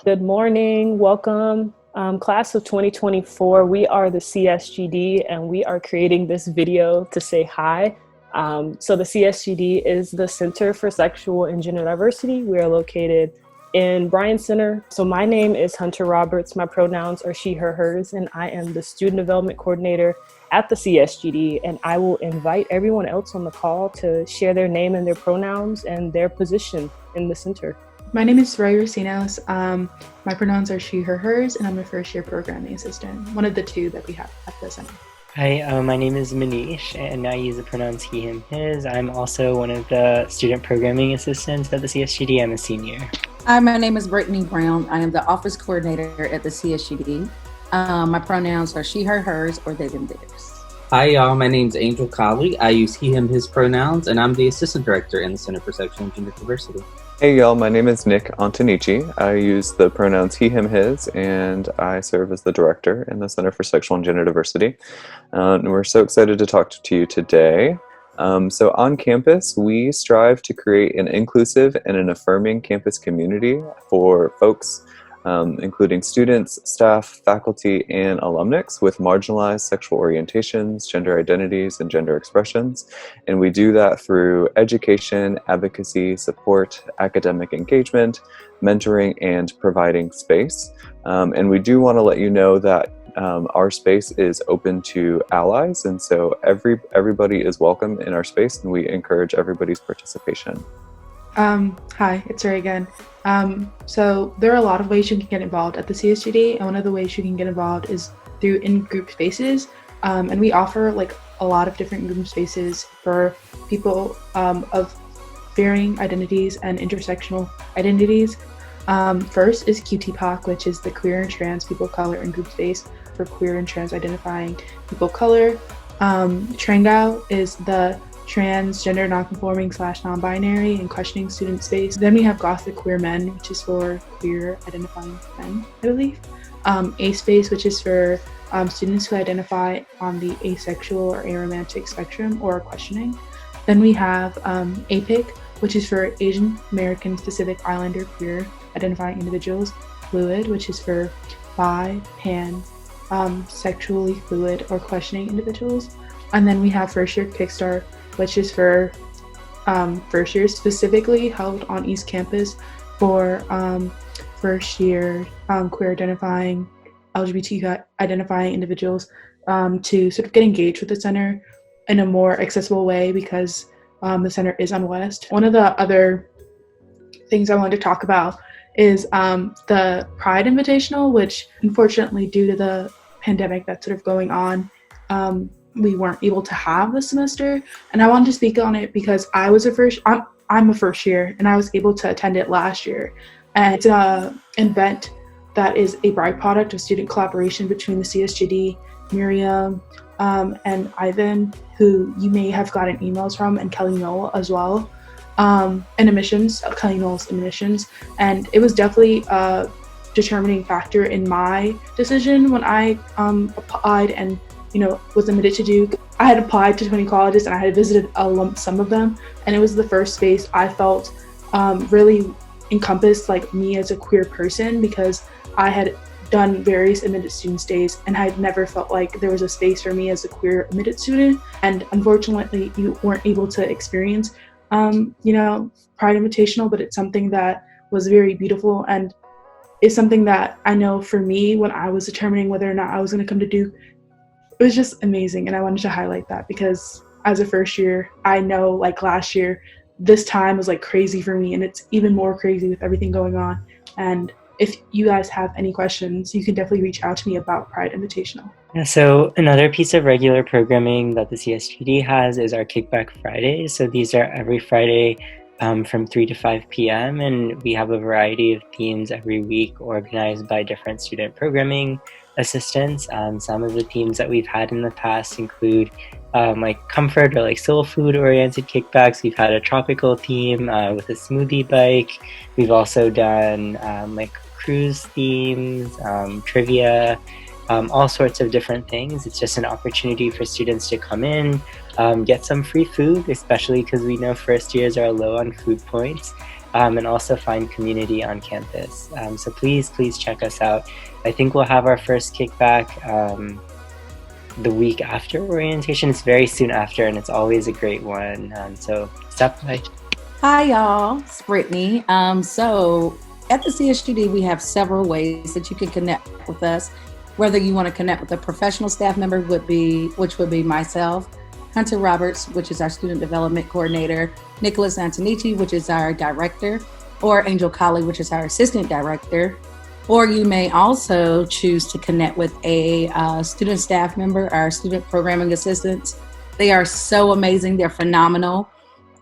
Good morning. Welcome, class of 2024. We are the CSGD and we are creating this video to say hi. So the CSGD is the Center for Sexual and Gender Diversity. We are located in Bryan Center. So my name is Hunter Roberts. My pronouns are she, her, hers, and I am the Student Development Coordinator at the CSGD. And I will invite everyone else on the call to share their name and their pronouns and their position in the center. My name is Ray Racinos. My pronouns are she, her, hers, and I'm a first-year programming assistant, one of the two that we have at the center. Hi, my name is Manish, and I use the pronouns he, him, his. I'm also one of the student programming assistants at the CSGD. I'm a senior. Hi, my name is Brittany Brown. I am the office coordinator at the CSGD. My pronouns are she, her, hers, or they, them, theirs. Hi, y'all. My name's Angel Colley. I use he, him, his pronouns, and I'm the assistant director in the Center for Sexual and Gender Diversity. Hey y'all, my name is Nick Antonici. I use the pronouns he, him, his, and I serve as the director in the Center for Sexual and Gender Diversity. And we're so excited to talk to you today. So on campus, we strive to create an inclusive and an affirming campus community for folks, including students, staff, faculty, and alumnics with marginalized sexual orientations, gender identities, and gender expressions. And we do that through education, advocacy, support, academic engagement, mentoring, and providing space. And we do want to let you know that our space is open to allies, and so everybody is welcome in our space, and we encourage everybody's participation. Hi, it's Ray again. So there are a lot of ways you can get involved at the CSGD, and one of the ways you can get involved is through in-group spaces. And we offer like a lot of different group spaces for people of varying identities and intersectional identities. First is QTPOC, which is the Queer and Trans People of Color in Group Space for queer and trans identifying people of color. Trangao is the transgender nonconforming / non-binary and questioning student space. Then we have Gothic Queer Men, which is for queer identifying men, I believe. A Space, which is for students who identify on the asexual or aromantic spectrum or questioning. Then we have APIC, which is for Asian American Pacific Islander queer identifying individuals. Fluid, which is for bi, pan, sexually fluid or questioning individuals. And then we have First Year Kickstart, which is for first years, specifically held on East Campus for first year queer identifying, LGBTQ identifying individuals to sort of get engaged with the center in a more accessible way because the center is on West. One of the other things I wanted to talk about is the Pride Invitational, which unfortunately due to the pandemic that's sort of going on, we weren't able to have this semester, and I wanted to speak on it because I'm a first year and I was able to attend it last year, and it's an event that is a byproduct of student collaboration between the CSGD, Miriam, and Ivan, who you may have gotten emails from, and Kelly Noel as well, and admissions, Kelly Noel's admissions, and it was definitely a determining factor in my decision when I applied and was admitted to Duke. I had applied to 20 colleges and I had visited some of them, and it was the first space I felt really encompassed like me as a queer person, because I had done various admitted student stays and I had never felt like there was a space for me as a queer admitted student. And unfortunately you weren't able to experience Pride Invitational, but it's something that was very beautiful and is something that I know for me when I was determining whether or not I was going to come to Duke, it was just amazing. And I wanted to highlight that because as a first year, I know like last year, this time was like crazy for me, and it's even more crazy with everything going on. And if you guys have any questions, you can definitely reach out to me about Pride Invitational. Yeah, so another piece of regular programming that the CSGD has is our Kickback Fridays. So these are every Friday from 3 to 5 p.m. and we have a variety of themes every week organized by different student programming assistants. Some of the themes that we've had in the past include like comfort or like soul food oriented kickbacks. We've had a tropical theme with a smoothie bike. We've also done like cruise themes, trivia, all sorts of different things. It's just an opportunity for students to come in, get some free food, especially because we know first years are low on food points, and also find community on campus. So please check us out. I think we'll have our first kickback the week after orientation. It's very soon after, and it's always a great one. So stop by. Hi, y'all. It's Brittany. So at the CSGD, we have several ways that you can connect with us. Whether you want to connect with a professional staff member, which would be myself, Hunter Roberts, which is our student development coordinator, Nicholas Antonici, which is our director, or Angel Colley, which is our assistant director. Or you may also choose to connect with a student staff member, our student programming assistants. They are so amazing. They're phenomenal.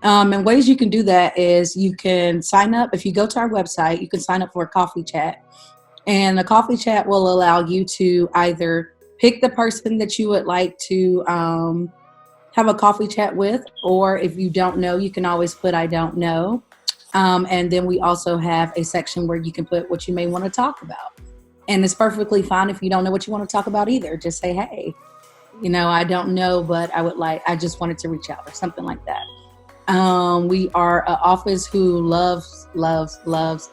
And ways you can do that is you can sign up. If you go to our website, you can sign up for a coffee chat. And the coffee chat will allow you to either pick the person that you would like to have a coffee chat with, or if you don't know, you can always put I don't know. And then we also have a section where you can put what you may want to talk about. And it's perfectly fine if you don't know what you want to talk about either. Just say, hey, I don't know, but I just wanted to reach out or something like that. We are an office who loves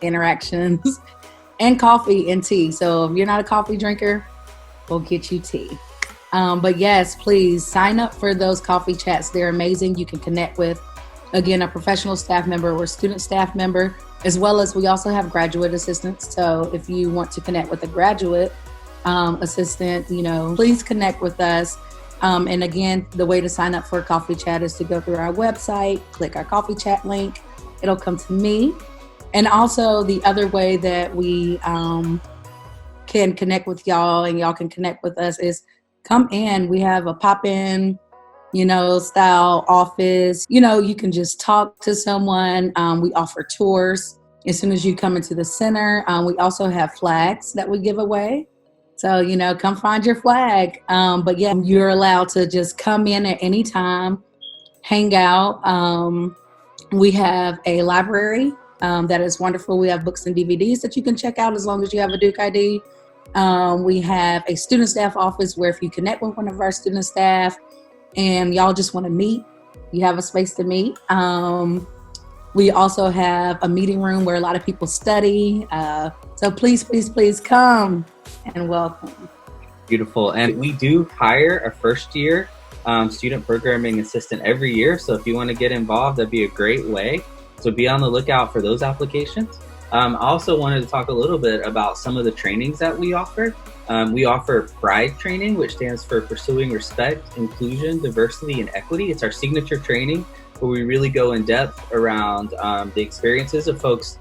interactions and coffee and tea. So if you're not a coffee drinker, we'll get you tea. But yes, please sign up for those coffee chats. They're amazing. You can connect with, again, a professional staff member or student staff member, as well as we also have graduate assistants. So if you want to connect with a graduate assistant, please connect with us. And again, the way to sign up for a coffee chat is to go through our website, click our coffee chat link. It'll come to me. And also the other way that we can connect with y'all and y'all can connect with us is come in. We have a pop-in, style office. You can just talk to someone. We offer tours as soon as you come into the center. We also have flags that we give away. So, come find your flag. But yeah, you're allowed to just come in at any time, hang out. We have a library that is wonderful. We have books and DVDs that you can check out as long as you have a Duke ID. We have a student staff office where if you connect with one of our student staff and y'all just want to meet, you have a space to meet. We also have a meeting room where a lot of people study. So please come and welcome. Beautiful. And we do hire a first year student programming assistant every year. So if you want to get involved, that'd be a great way. So be on the lookout for those applications. I also wanted to talk a little bit about some of the trainings that we offer. We offer PRIDE training, which stands for Pursuing Respect, Inclusion, Diversity, and Equity. It's our signature training where we really go in depth around the experiences of folks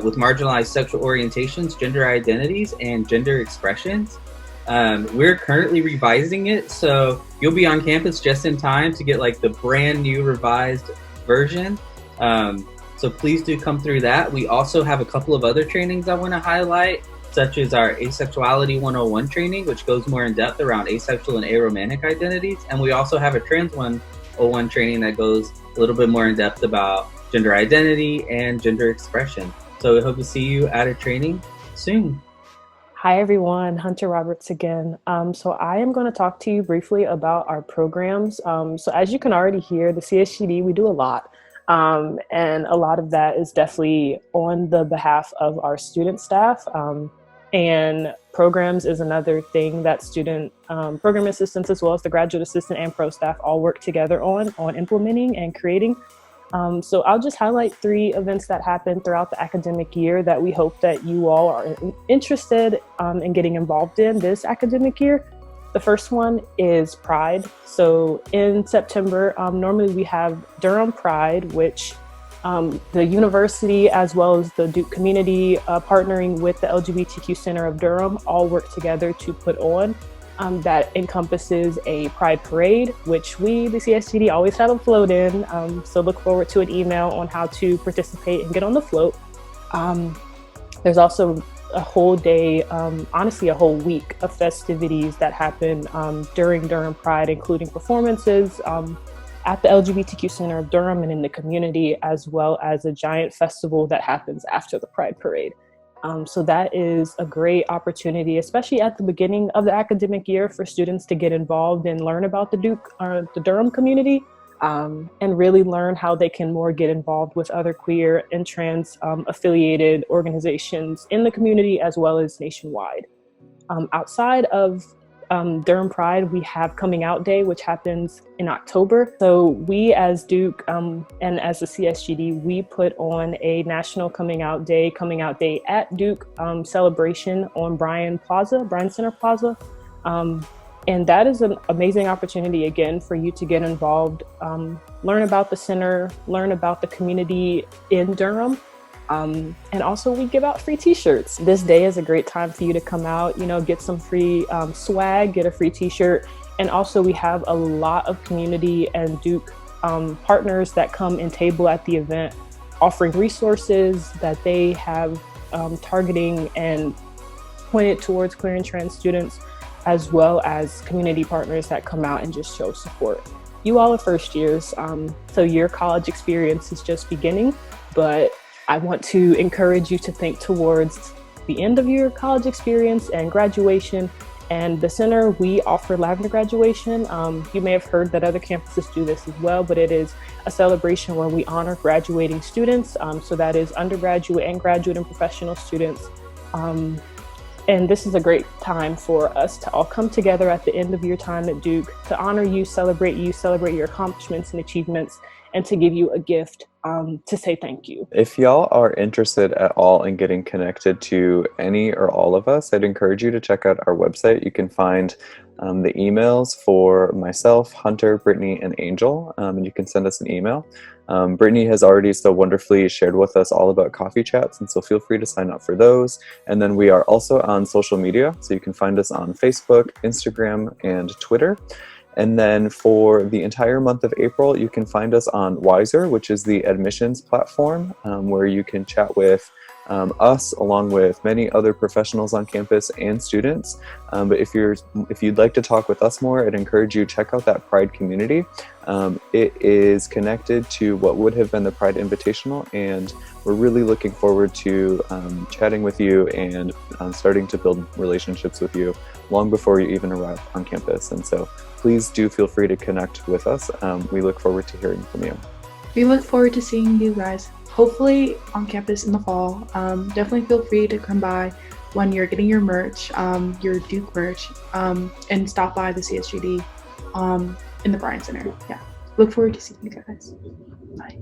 with marginalized sexual orientations, gender identities, and gender expressions. We're currently revising it, so you'll be on campus just in time to get the brand new revised version. So please do come through that. We also have a couple of other trainings I want to highlight, such as our Asexuality 101 training, which goes more in depth around asexual and aromantic identities. And we also have a Trans 101 training that goes a little bit more in depth about gender identity and gender expression. So we hope to see you at a training soon. Hi everyone, Hunter Roberts again. So I am going to talk to you briefly about our programs. So as you can already hear, the CSGD, we do a lot. And a lot of that is definitely on the behalf of our student staff. And programs is another thing that student program assistants, as well as the graduate assistant and pro staff, all work together on implementing and creating. So I'll just highlight 3 events that happened throughout the academic year that we hope that you all are interested in getting involved in this academic year. The first one is Pride. So in September, normally we have Durham Pride, which the university as well as the Duke community partnering with the LGBTQ Center of Durham all work together to put on. That encompasses a Pride Parade, which we, the CSGD, always have a float in. So look forward to an email on how to participate and get on the float. There's also a whole day, honestly a whole week of festivities that happen during Durham Pride, including performances at the LGBTQ Center of Durham and in the community, as well as a giant festival that happens after the Pride Parade. So that is a great opportunity, especially at the beginning of the academic year, for students to get involved and learn about the Durham community, and really learn how they can more get involved with other queer and trans affiliated organizations in the community as well as nationwide. Outside of Durham Pride, we have Coming Out Day, which happens in October. So we as Duke and as the CSGD, we put on a National Coming Out Day at Duke celebration on Bryan Center Plaza. And that is an amazing opportunity, again, for you to get involved, learn about the center, learn about the community in Durham. And also we give out free t-shirts. This day is a great time for you to come out, get some free swag, get a free t-shirt. And also we have a lot of community and Duke partners that come and table at the event, offering resources that they have targeting and pointed towards queer and trans students, as well as community partners that come out and just show support. You all are first years, so your college experience is just beginning, but I want to encourage you to think towards the end of your college experience and graduation. And the center, we offer Lavender graduation. You may have heard that other campuses do this as well, but it is a celebration where we honor graduating students. So that is undergraduate and graduate and professional students. And this is a great time for us to all come together at the end of your time at Duke to honor you, celebrate your accomplishments and achievements, and to give you a gift to say thank you. If y'all are interested at all in getting connected to any or all of us, I'd encourage you to check out our website. You can find the emails for myself, Hunter, Brittany, and Angel, and you can send us an email. Brittany has already so wonderfully shared with us all about coffee chats, and so feel free to sign up for those. And then we are also on social media, so you can find us on Facebook, Instagram, and Twitter. And then for the entire month of April, you can find us on Wiser, which is the admissions platform, where you can chat with us along with many other professionals on campus and students. But if you'd like to talk with us more, I'd encourage you to check out that Pride community. It is connected to what would have been the Pride Invitational, and we're really looking forward to chatting with you and starting to build relationships with you long before you even arrive on campus. And so please do feel free to connect with us. We look forward to hearing from you. We look forward to seeing you guys, hopefully on campus in the fall. Definitely feel free to come by when you're getting your merch, your Duke merch, and stop by the CSGD in the Bryan Center. Yeah, look forward to seeing you guys. Bye.